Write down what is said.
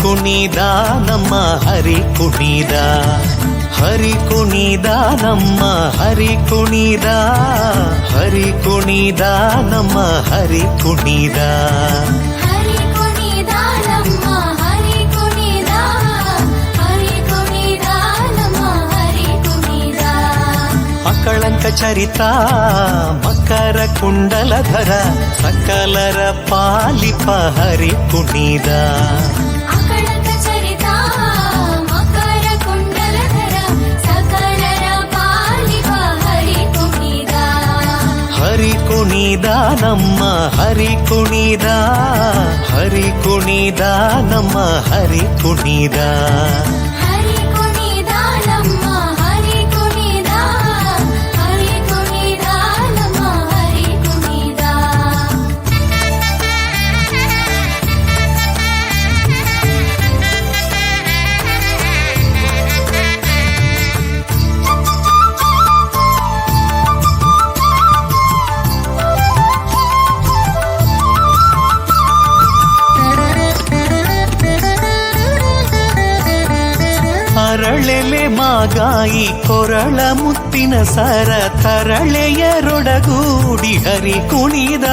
ಕುಣಿದ ನಮ್ಮ ಹರಿ ಕುಣಿದ, ಹರಿ ಕುಣಿದ ನಮ್ಮ ಹರಿ ಕುಣಿದ, ಹರಿ ಕುಣಿದ ನಮ್ಮ ಹರಿ ಕುಣಿದ. ಹರಿ ಕುಣಿದ ನಮ್ಮ ಹರಿ ಕುಣಿದ, ಹರಿ ಕುಣಿದ ನಮ್ಮ ಹರಿ ಕುಣಿದ. ಅಕಳಂಕ ಚರಿತ ಮಕರ ಕುಂಡಲಧರ ಸಕಲರ ಪಾಲಿಪ ಹರಿ ಕುಣಿದ. ಅಕಳಂಕ ಚರಿತ ಮಕರ ಕುಂಡಲಧರ ಸಕಲರ ಪಾಲಿಪ ಹರಿ ಕುಣಿದ. ಹರಿ ಕುಣಿದ ನಮ್ಮ ಹರಿ ಕುಣಿದ, ಹರಿ ಕುಣಿದ ನಮ್ಮ ಹರಿ ಕುಣಿದ. ಹರಿ ಕುಣಿದ ನಮ್ಮ ಹರಿ ಕುಣಿದ, ಹರಿ ಕುಣಿದ ನಮ್ಮ ಹರಿ ಕುಣಿದ. ಅರಳೆಲೆ ಮಾಗಾಯಿ ಕೊರಳ ಮುತ್ತಿನ ಸರ ತರಳೆಯರೊಡಗೂಡಿ ಹರಿ ಕುಣಿದ.